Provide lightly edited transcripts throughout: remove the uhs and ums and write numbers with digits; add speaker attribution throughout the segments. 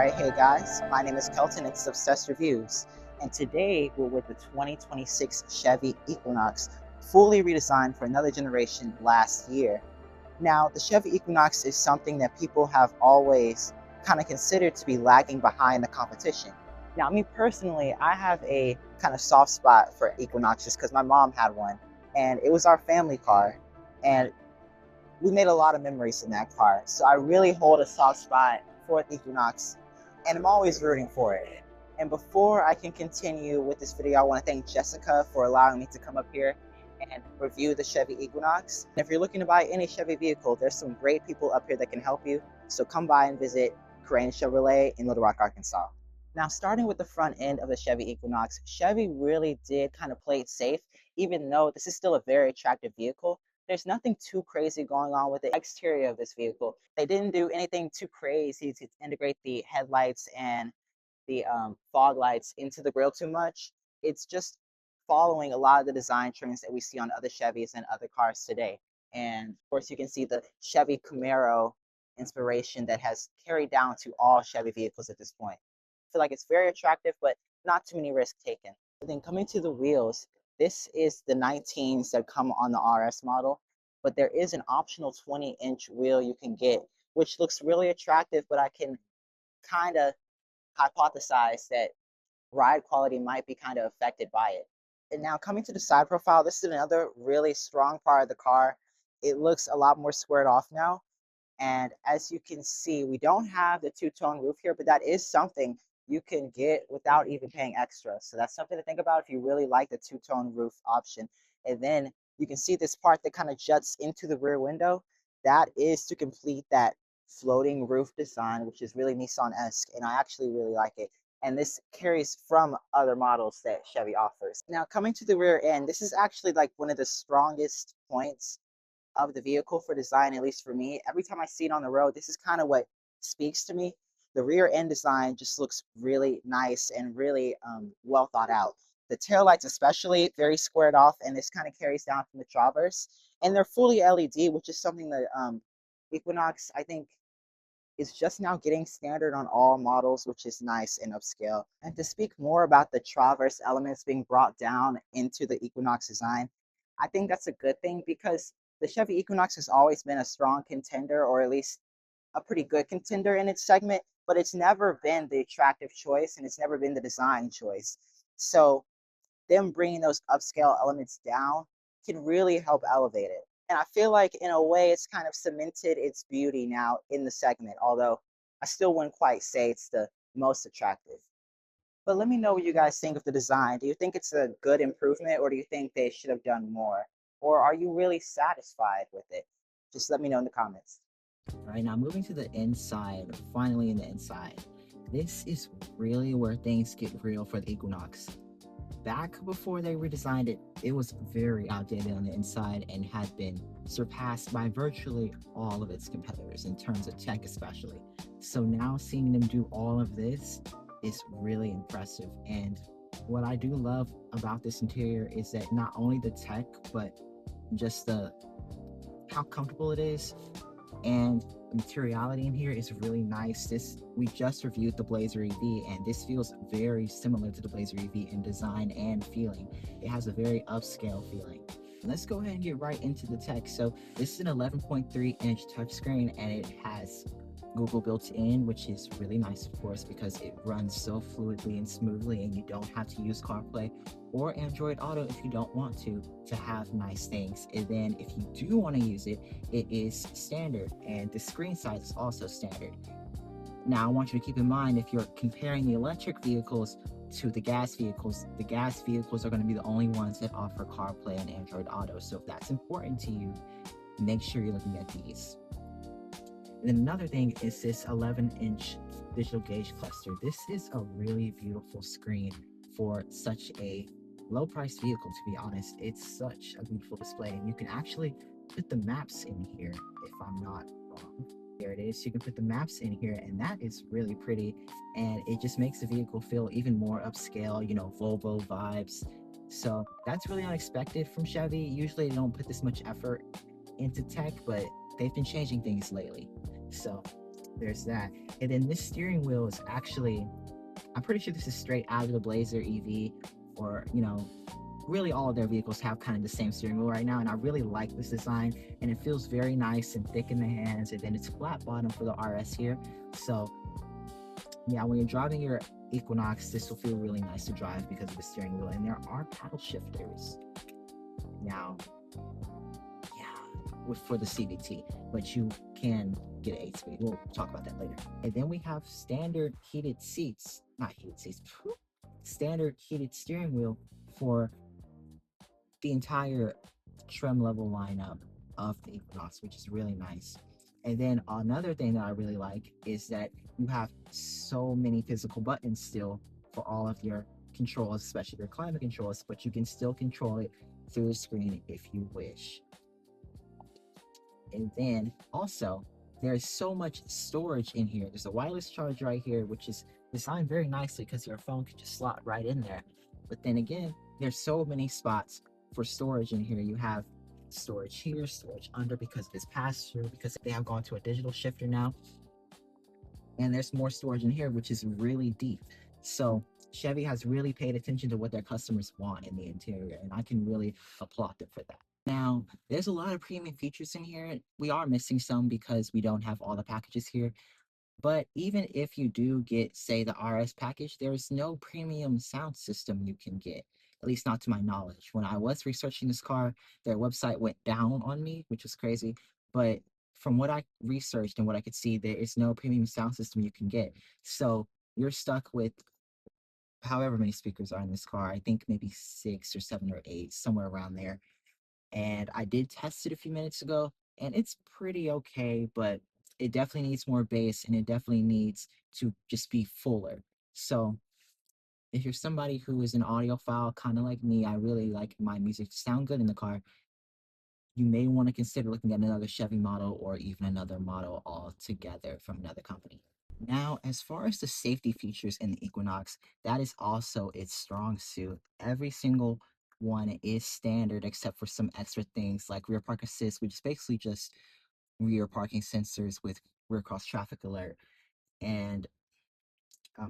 Speaker 1: Alright, hey guys, my name is Kelton, it's Obsessed Reviews, and today we're with the 2026 Chevy Equinox, fully redesigned for another generation last year. Now, the Chevy Equinox is something that people have always kind of considered to be lagging behind the competition. Now, me personally, I have a kind of soft spot for Equinox just because my mom had one, and it was our family car, and we made a lot of memories in that car. So I really hold a soft spot for the Equinox, and I'm always rooting for it. And before I can continue with this video, I want to thank Jessica for allowing me to come up here and review the Chevy Equinox. And if you're looking to buy any Chevy vehicle, there's some great people up here that can help you. So come by and visit Crain Chevrolet in Little Rock, Arkansas. Now, starting with the front end of the Chevy Equinox, Chevy really did kind of play it safe, even though this is still a very attractive vehicle. There's nothing too crazy going on with the exterior of this vehicle. They didn't do anything too crazy to integrate the headlights and the fog lights into the grille too much. It's just following a lot of the design trends that we see on other Chevys and other cars today. And of course, you can see the Chevy Camaro inspiration that has carried down to all Chevy vehicles at this point. I feel like it's very attractive, but not too many risks taken. And then coming to the wheels, this is the 19s that come on the RS model, but there is an optional 20-inch wheel you can get, which looks really attractive, but I can kind of hypothesize that ride quality might be kind of affected by it. And now coming to the side profile, this is another really strong part of the car. It looks a lot more squared off now. And as you can see, we don't have the two-tone roof here, but that is something you can get without even paying extra. So that's something to think about if you really like the two-tone roof option. And then you can see this part that kind of juts into the rear window. That is to complete that floating roof design, which is really Nissan-esque, and I actually really like it. And this carries from other models that Chevy offers. Now, coming to the rear end, this is actually like one of the strongest points of the vehicle for design, at least for me. Every time I see it on the road, this is kind of what speaks to me. The rear end design just looks really nice and really well thought out. The taillights especially, very squared off, and this kind of carries down from the Traverse. And they're fully LED, which is something that Equinox, I think, is just now getting standard on all models, which is nice and upscale. And to speak more about the Traverse elements being brought down into the Equinox design, I think that's a good thing because the Chevy Equinox has always been a strong contender, or at least a pretty good contender in its segment, but it's never been the attractive choice and it's never been the design choice. So them bringing those upscale elements down can really help elevate it. And I feel like in a way it's kind of cemented its beauty now in the segment, although I still wouldn't quite say it's the most attractive. But let me know what you guys think of the design. Do you think it's a good improvement, or do you think they should have done more? Or are you really satisfied with it? Just let me know in the comments.
Speaker 2: All right, now moving to the inside, finally in the inside. This is really where things get real for the Equinox. Back before they redesigned it, it was very outdated on the inside and had been surpassed by virtually all of its competitors in terms of tech especially. So now seeing them do all of this is really impressive. And what I do love about this interior is that not only the tech, but just how comfortable it is, and the materiality in here is really nice. We just reviewed the Blazer EV, and this feels very similar to the Blazer EV in design and feeling. It has a very upscale feeling. Let's go ahead and get right into the tech. So this is an 11.3-inch touchscreen, and it has Google built in, which is really nice, of course, because it runs so fluidly and smoothly, and you don't have to use CarPlay or Android Auto if you don't want to have nice things. And then if you do want to use it, it is standard, and the screen size is also standard. Now, I want you to keep in mind, if you're comparing the electric vehicles to the gas vehicles are going to be the only ones that offer CarPlay and Android Auto. So if that's important to you, make sure you're looking at these. And then another thing is this 11-inch digital gauge cluster. This is a really beautiful screen for such a low-priced vehicle, to be honest. It's such a beautiful display, and you can actually put the maps in here, if I'm not wrong. There it is. You can put the maps in here, and that is really pretty, and it just makes the vehicle feel even more upscale, you know, Volvo vibes. So that's really unexpected from Chevy. Usually they don't put this much effort into tech, but they've been changing things lately. So there's that. And then this steering wheel is actually, I'm pretty sure this is straight out of the Blazer EV, or really all of their vehicles have kind of the same steering wheel right now, and I really like this design, and it feels very nice and thick in the hands, and then it's flat bottom for the RS here. So yeah, when you're driving your Equinox, this will feel really nice to drive because of the steering wheel, and there are paddle shifters now, yeah, for the CVT, but you can get 8-speed. We'll talk about that later. And then we have standard heated seats, not heated seats, standard heated steering wheel for the entire trim level lineup of the Equinox, which is really nice. And then another thing that I really like is that you have so many physical buttons still for all of your controls, especially your climate controls, but you can still control it through the screen if you wish. And then also, there's so much storage in here. There's a wireless charger right here, which is designed very nicely because your phone can just slot right in there. But then again, there's so many spots for storage in here. You have storage here, storage under because of this pass-through, because they have gone to a digital shifter now. And there's more storage in here, which is really deep. So Chevy has really paid attention to what their customers want in the interior, and I can really applaud them for that. Now, there's a lot of premium features in here. We are missing some because we don't have all the packages here. But even if you do get, say, the RS package, there's no premium sound system you can get, at least not to my knowledge. When I was researching this car, their website went down on me, which was crazy. But from what I researched and what I could see, there is no premium sound system you can get. So you're stuck with however many speakers are in this car. I think maybe 6 or 7 or 8, somewhere around there. And I did test it a few minutes ago, and it's pretty okay, but it definitely needs more bass, and it definitely needs to just be fuller. So if you're somebody who is an audiophile, kind of like me, I really like my music to sound good in the car, you may want to consider looking at another Chevy model or even another model altogether from another company. Now, as far as the safety features in the Equinox, that is also its strong suit. Every single one is standard except for some extra things like rear park assist, which is basically just rear parking sensors with rear cross traffic alert, and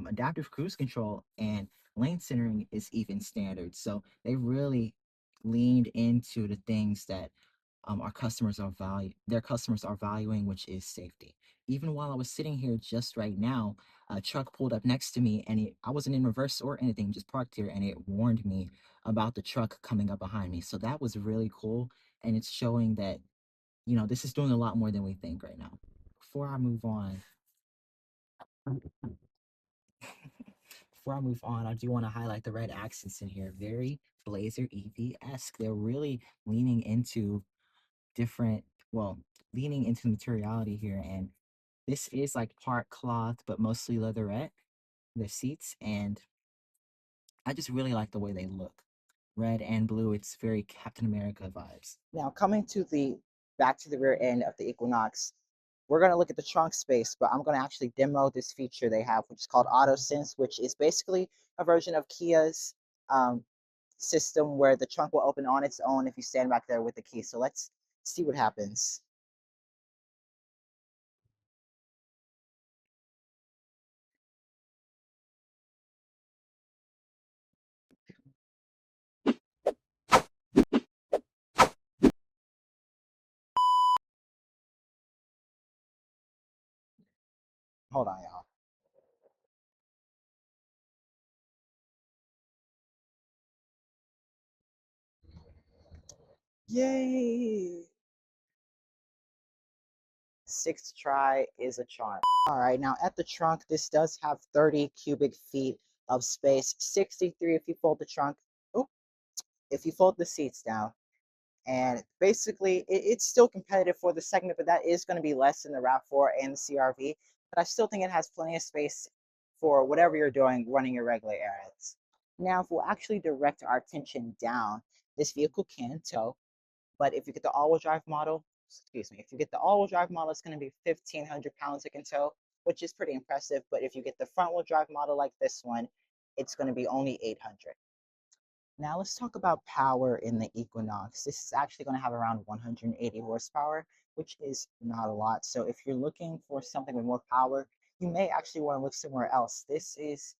Speaker 2: adaptive cruise control and lane centering is even standard. So they really leaned into the things that their customers are valuing, which is safety. Even while I was sitting here just right now, a truck pulled up next to me, and I wasn't in reverse or anything, just parked here, and it warned me about the truck coming up behind me. So that was really cool, and it's showing that this is doing a lot more than we think right now. Before I move on, I do want to highlight the red accents in here. Very Blazer EV-esque. They're really leaning into different, well, leaning into materiality here. And this is like part cloth, but mostly leatherette, the seats. And I just really like the way they look. Red and blue, it's very Captain America vibes.
Speaker 1: Now, coming to the back to the rear end of the Equinox, we're going to look at the trunk space, but I'm going to actually demo this feature they have, which is called Auto Sense, which is basically a version of Kia's system where the trunk will open on its own if you stand back there with the key. So let's see what happens. Hold on, y'all. Yay! Sixth try is a charm. All right, now at the trunk, this does have 30 cubic feet of space, 63 if you fold the trunk. Oh, if you fold the seats down. And basically, it's still competitive for the segment, but that is going to be less than the RAV4 and the CRV. But I still think it has plenty of space for whatever you're doing, running your regular errands. Now, if we'll actually direct our attention down, this vehicle can tow. But if you get the all-wheel drive model, excuse me, if you get the all-wheel drive model, it's going to be 1,500 pounds it can tow, which is pretty impressive. But if you get the front-wheel drive model like this one, it's going to be only 800. Now let's talk about power in the Equinox. This is actually going to have around 180 horsepower, which is not a lot. So if you're looking for something with more power, you may actually want to look somewhere else. This is,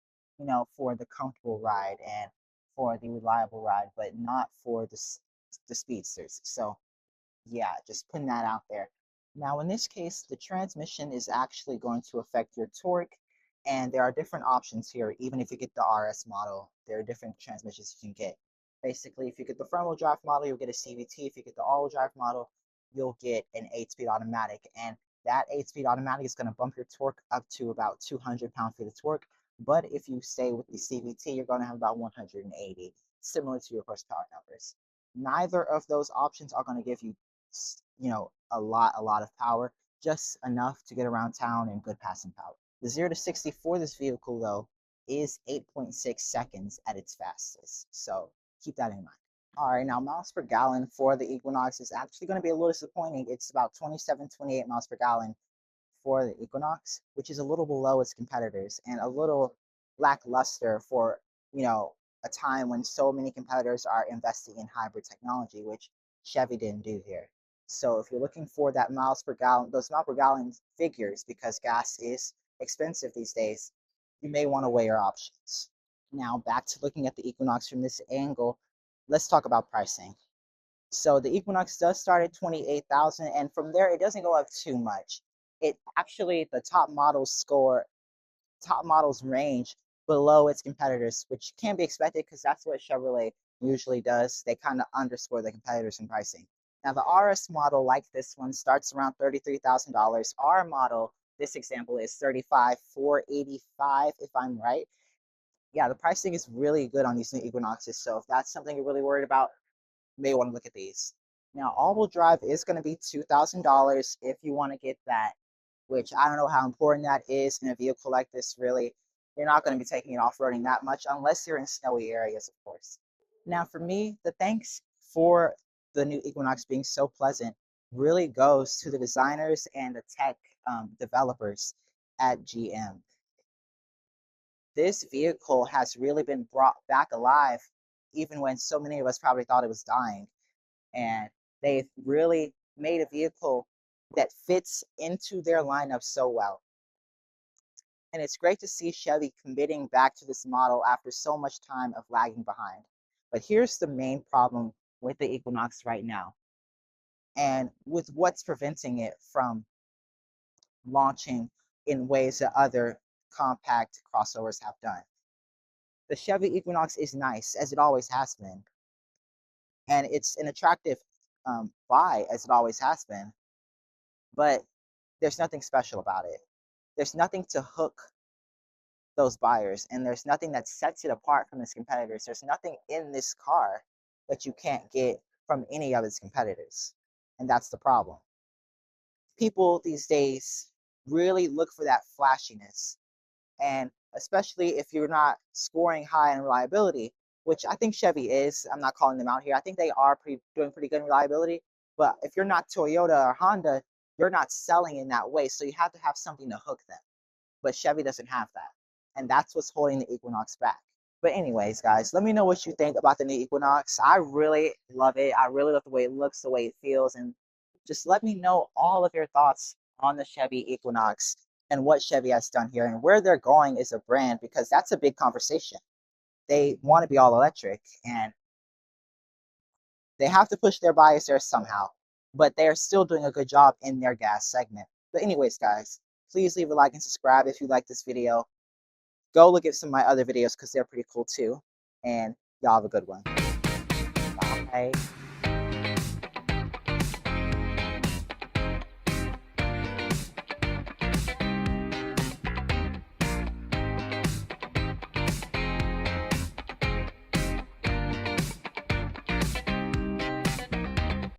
Speaker 1: for the comfortable ride and for the reliable ride, but not for the speedsters. So yeah, just putting that out there. Now, in this case, the transmission is actually going to affect your torque, and there are different options here. Even if you get the RS model, there are different transmissions you can get. Basically, if you get the front-wheel drive model, you'll get a CVT. If you get the all-wheel drive model, you'll get an 8-speed automatic, and that 8-speed automatic is going to bump your torque up to about 200 pound-feet of torque. But if you stay with the CVT, you're going to have about 180, similar to your horsepower numbers. Neither of those options are going to give you a lot of power, just enough to get around town and good passing power. The 0 to 60 for this vehicle, though, is 8.6 seconds at its fastest. So keep that in mind. All right, now miles per gallon for the Equinox is actually going to be a little disappointing. It's about 27, 28 miles per gallon for the Equinox, which is a little below its competitors and a little lackluster for, a time when so many competitors are investing in hybrid technology, which Chevy didn't do here. So if you're looking for that miles per gallon, those mile per gallon figures, because gas is expensive these days, you may want to weigh your options. Now back to looking at the Equinox from this angle, let's talk about pricing. So the Equinox does start at 28,000, and from there it doesn't go up too much. It actually, the top models range below its competitors, which can be expected because that's what Chevrolet usually does. They kind of underscore the competitors in pricing. Now the RS model, like this one, starts around $33,000. Our model, this example, is $35,485, if I'm right. Yeah, the pricing is really good on these new Equinoxes. So if that's something you're really worried about, you may want to look at these. Now, all-wheel drive is going to be $2,000 if you want to get that, which I don't know how important that is in a vehicle like this, really. You're not going to be taking it off-roading that much unless you're in snowy areas, of course. Now, for me, the thanks for the new Equinox being so pleasant really goes to the designers and the tech developers at GM. This vehicle has really been brought back alive, even when so many of us probably thought it was dying. And they've really made a vehicle that fits into their lineup so well. And it's great to see Chevy committing back to this model after so much time of lagging behind. But here's the main problem with the Equinox right now, and with what's preventing it from launching in ways that other compact crossovers have done. The Chevy Equinox is nice, as it always has been, and it's an attractive buy, as it always has been, but there's nothing special about it. There's nothing to hook those buyers, and there's nothing that sets it apart from its competitors. There's nothing in this car that you can't get from any of its competitors, and that's the problem. People these days really look for that flashiness, and especially if you're not scoring high in reliability, which I think Chevy is. I'm not calling them out here. I think they are doing pretty good in reliability, but if you're not Toyota or Honda, you're not selling in that way, so you have to have something to hook them. But Chevy doesn't have that, and that's what's holding the Equinox back. But anyways, guys, let me know what you think about the new Equinox. I really love it. I really love the way it looks, the way it feels, and just let me know all of your thoughts on the Chevy Equinox and what Chevy has done here and where they're going as a brand, because that's a big conversation. They want to be all electric, and they have to push their bias there somehow, but they're still doing a good job in their gas segment. But anyways, guys, please leave a like and subscribe if you like this video. Go look at some of my other videos because they're pretty cool too. And y'all have a good one. Bye.